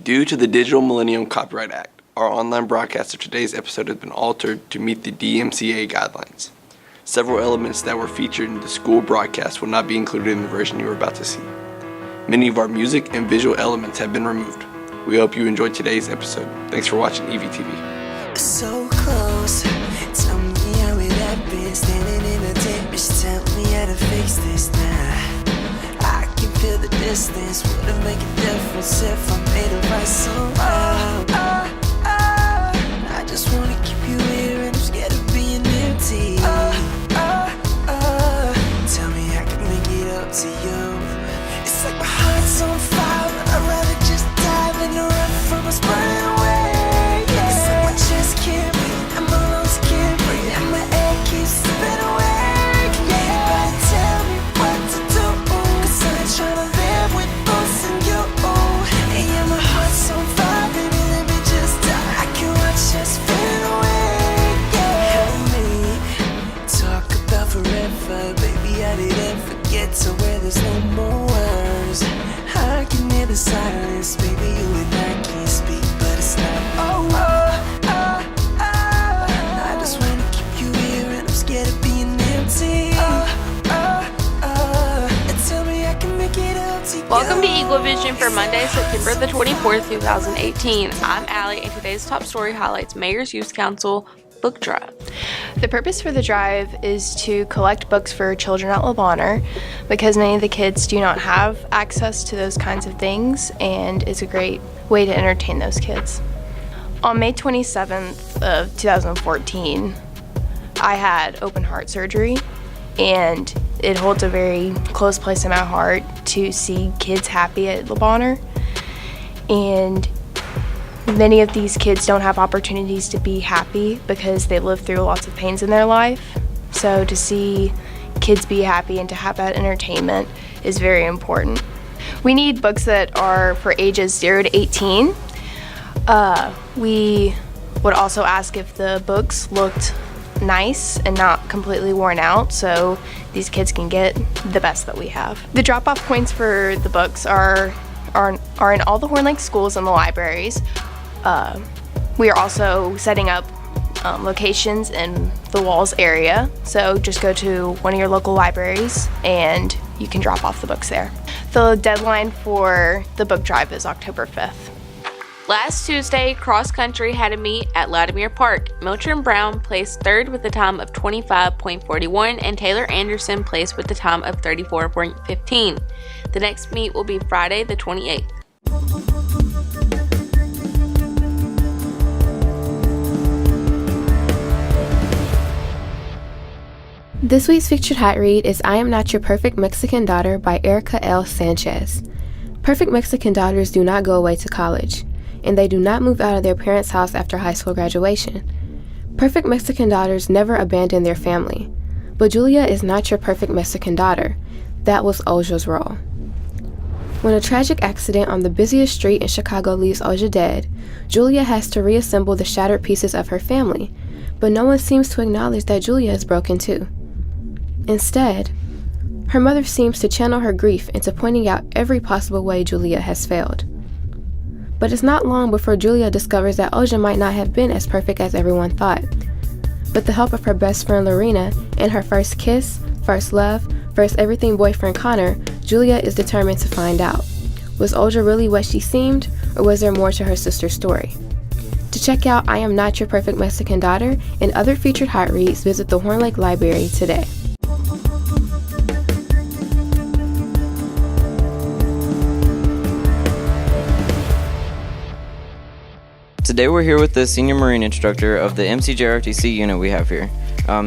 Due to the Digital Millennium Copyright Act, our online broadcast of today's episode has been altered to meet the DMCA guidelines. Several elements that were featured in the school broadcast will not be included in the version you are about to see. Many of our music and visual elements have been removed. We hope you enjoyed today's episode. Thanks for watching EVTV. So close, tell me how it happened. Standing in a tent, bitch, tell me how to fix this now. I can feel the distance, would it make a difference if I made it right somehow? I just wanna keep you here and I'm scared of being empty. Tell me I can make it up to you. It's like my heart's on fire, but I'd rather just dive in the run from a burning away. Yeah. It's like my chest can't breathe, and my lungs can't breathe, and my air keeps slipping away. Yeah, everybody tell me what to do, 'cause I ain't tryna live with thoughts and you. And yeah, my heart's on fire, baby, let me just die. I can watch us fade away. Yeah, help me talk about forever, baby. I didn't forget to where there's no more words. I can hear the silence, baby, you and I can't speak, but it's not over. I just wanna keep you here and I'm scared of being empty. Tell me I can make it up to you. Welcome to Eagle Vision for Monday, September the 24th, 2018. I'm Allie, and today's top story highlights Mayor's Youth Council book drive. The purpose for the drive is to collect books for children at Le Bonheur because many of the kids do not have access to those kinds of things, and it's a great way to entertain those kids. On May 27th of 2014, I had open heart surgery, and it holds a very close place in my heart to see kids happy at Le Bonheur. And many of these kids don't have opportunities to be happy because they live through lots of pains in their life. So to see kids be happy and to have that entertainment is very important. We need books that are for ages 0 to 18. We would also ask if the books looked nice and not completely worn out, so these kids can get the best that we have. The drop-off points for the books are in all the Horn Lake schools and the libraries. We are also setting up locations in the Walls area, so just go to one of your local libraries and you can drop off the books there. The deadline for the book drive is October 5th. Last Tuesday, cross country had a meet at Latimer Park. Milton Brown placed third with a time of 25.41, and Taylor Anderson placed with a time of 34.15. The next meet will be Friday the 28th. This week's featured hot read is I Am Not Your Perfect Mexican Daughter by Erica L. Sanchez. Perfect Mexican daughters do not go away to college, and they do not move out of their parents' house after high school graduation. Perfect Mexican daughters never abandon their family. But Julia is not your perfect Mexican daughter. That was Oja's role. When a tragic accident on the busiest street in Chicago leaves Oja dead, Julia has to reassemble the shattered pieces of her family, but no one seems to acknowledge that Julia is broken too. Instead, her mother seems to channel her grief into pointing out every possible way Julia has failed. But it's not long before Julia discovers that Oja might not have been as perfect as everyone thought. With the help of her best friend Lorena and her first kiss, first love, first everything boyfriend Connor, Julia is determined to find out. Was Oja really what she seemed, or was there more to her sister's story? To check out I Am Not Your Perfect Mexican Daughter and other featured hot reads, visit the Horn Lake Library today. Today we're here with the senior Marine instructor of the MCJRTC unit we have here.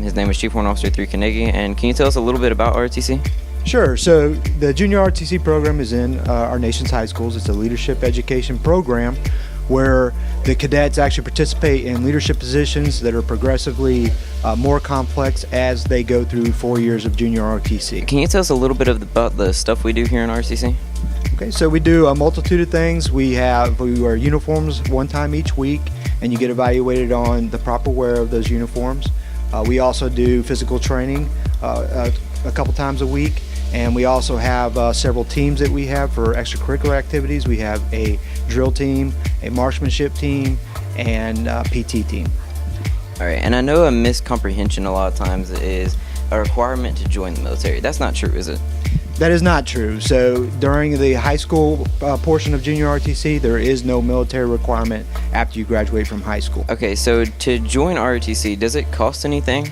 His name is Chief Warrant Officer 3 Carnegie, and can you tell us a little bit about RTC? Sure. So the Junior RTC program is in our nation's high schools. It's a leadership education program where the cadets actually participate in leadership positions that are progressively more complex as they go through 4 years of Junior RTC. Can you tell us a little bit about the stuff we do here in RTC? Okay, so we do a multitude of things. We wear uniforms one time each week, and you get evaluated on the proper wear of those uniforms. We also do physical training a couple times a week, and we also have several teams that we have for extracurricular activities. We have a drill team, a marksmanship team, and a PT team. All right, and I know a miscomprehension a lot of times is a requirement to join the military. That's not true, is it? That is not true. So during the high school portion of junior ROTC, there is no military requirement after you graduate from high school. Okay, so to join ROTC, does it cost anything?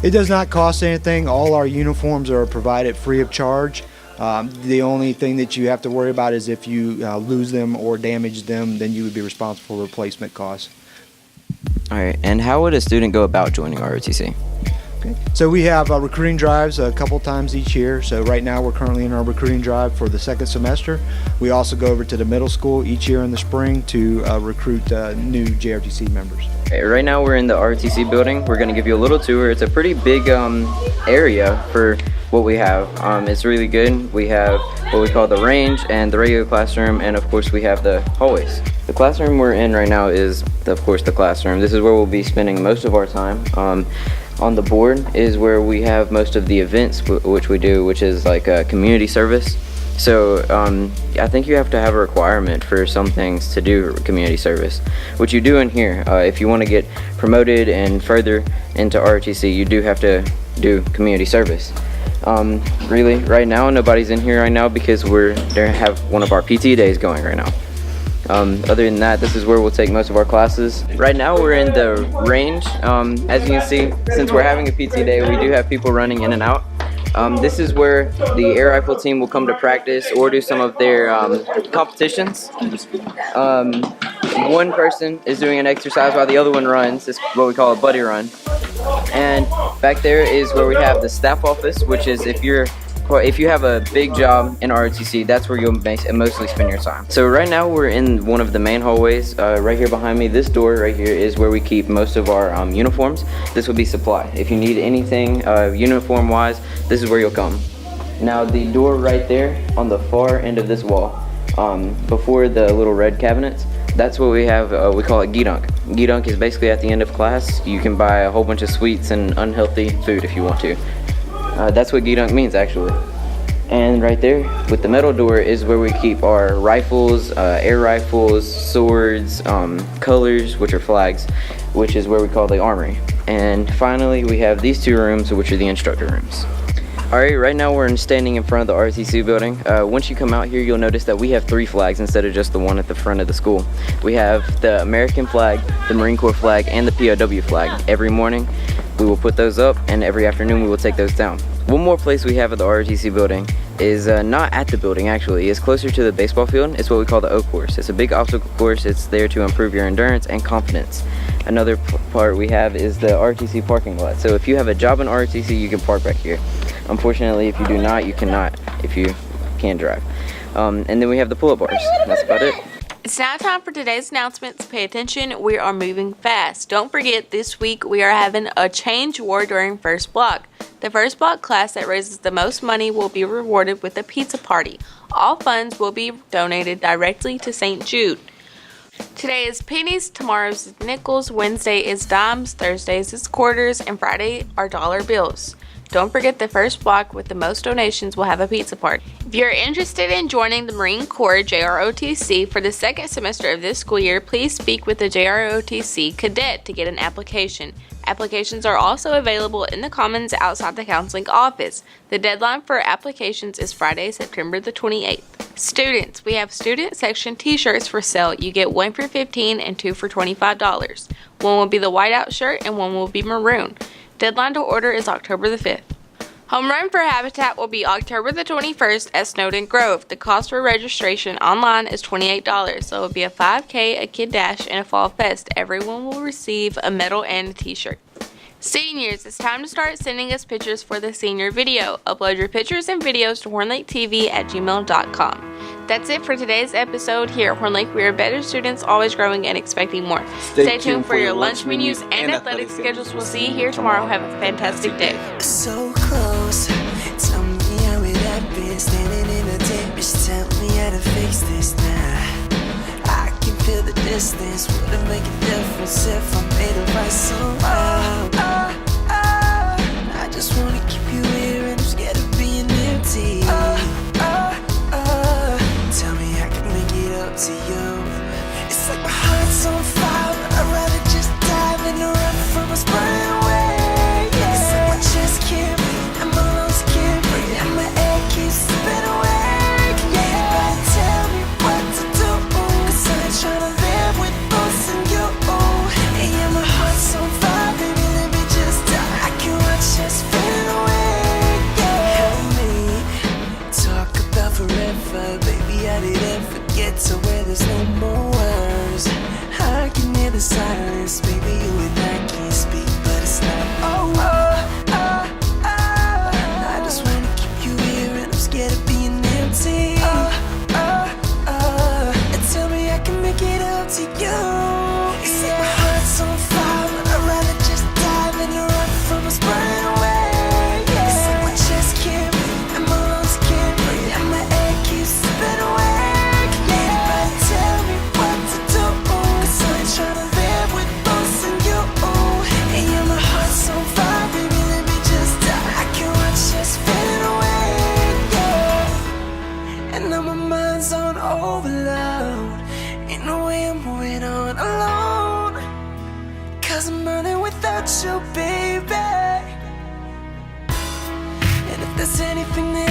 It does not cost anything. All our uniforms are provided free of charge. The only thing that you have to worry about is if you lose them or damage them, then you would be responsible for replacement costs. All right, and how would a student go about joining ROTC? Okay. So we have recruiting drives a couple times each year. So right now we're currently in our recruiting drive for the second semester. We also go over to the middle school each year in the spring to recruit new JRTC members. Okay, right now we're in the ROTC building. We're going to give you a little tour. It's a pretty big area for what we have. It's really good. We have what we call the range and the regular classroom, and of course we have the hallways. The classroom we're in right now is, of course, the classroom. This is where we'll be spending most of our time. On the board is where we have most of the events which we do, which is like a community service. So I think you have to have a requirement for some things to do community service, which you do in here. If you want to get promoted and further into ROTC, you do have to do community service. Really, right now, nobody's in here right now because we're there have one of our PT days going right now. Other than that, this is where we'll take most of our classes. Right now we're in the range. As you can see, since we're having a PT day, we do have people running in and out. This is where the air rifle team will come to practice or do some of their competitions. One person is doing an exercise while the other one runs. It's what we call a buddy run. And back there is where we have the staff office, which is if you have a big job in ROTC, that's where you'll mostly spend your time. So right now we're in one of the main hallways. Right here behind me, this door right here is where we keep most of our uniforms. This would be supply. If you need anything uniform wise, this is where you'll come. Now the door right there on the far end of this wall, before the little red cabinets, that's what we have. We call it Gidunk. Gidunk is basically at the end of class. You can buy a whole bunch of sweets and unhealthy food if you want to. That's what Gidunk means, actually. And right there with the metal door is where we keep our rifles, air rifles, swords, colors, which are flags, which is where we call the armory. And finally, we have these two rooms, which are the instructor rooms. Alright, right now we're standing in front of the ROTC building. Once you come out here, you'll notice that we have 3 flags instead of just the one at the front of the school. We have the American flag, the Marine Corps flag, and the POW flag. Every morning, we will put those up, and every afternoon we will take those down. One more place we have at the ROTC building is not at the building, actually. It's closer to the baseball field. It's what we call the O course. It's a big obstacle course. It's there to improve your endurance and confidence. Another part we have is the ROTC parking lot. So if you have a job in ROTC, you can park back here. Unfortunately, if you do not, you cannot if you can drive. And then we have the pull-up bars. That's about it. It's now time for today's announcements. Pay attention, we are moving fast. Don't forget, this week we are having a change war during first block. The first block class that raises the most money will be rewarded with a pizza party. All funds will be donated directly to St. Jude. Today is pennies, tomorrow's is nickels, Wednesday is dimes, Thursdays is quarters, and Friday are dollar bills. Don't forget the first block with the most donations will have a pizza party. If you're interested in joining the Marine Corps JROTC for the second semester of this school year, please speak with the JROTC cadet to get an application. Applications are also available in the Commons outside the counseling office. The deadline for applications is Friday, September the 28th. Students, we have student section t-shirts for sale. You get 1 for $15 and 2 for $25. One will be the whiteout shirt and one will be maroon. Deadline to order is October the 5th. Home run for Habitat will be October the 21st at Snowden Grove. The cost for registration online is $28. So it will be a 5K, a kid dash, and a fall fest. Everyone will receive a medal and a t-shirt. Seniors, it's time to start sending us pictures for the senior video. Upload your pictures and videos to hornlaketv@gmail.com. That's it for today's episode. Here at Horn Lake, we are better students, always growing and expecting more. Stay tuned for your lunch menus and athletic schedules. We'll see you here tomorrow. Have a fantastic day. So close, tell me how it happened. Standing in the tape, just tell me how to fix this now. I can feel the distance, would it make a difference if I made it right somehow? I just wanna keep you here and I'm scared of being empty. Tell me I can make it up to you. heart's on fire, but I'd rather just dive in and run from a spraying away. Yeah. It's like my chest can't beat, and my lungs can't breathe, and my air keeps slipping away. Yeah, everybody tell me what to do, 'cause I ain't tryna live with both and you. And yeah, my heart's on fire, baby, let me just die. I can watch us fade away. Yeah. Help me talk about forever, baby. I didn't forget to where there's no more words. I can hear the silence, baby. You and I can't speak, but it's not over. I just wanna keep you here, and I'm scared of being empty. And tell me I can make it up to you. It's like my heart's on fire, but I'd rather just dive in and run from a spraying away. Yeah. It's like my chest can't beat, and my lungs can't breathe, and my air keeps slipping away. Yeah, everybody tell me what to do, 'cause I ain't tryna live with both and you. And yeah, my heart's on fire, baby, let me just die. I can watch us fade away. Yeah. And now my mind's on overload. Ain't no way I'm moving on alone, 'cause I'm running without you, baby. And if there's anything that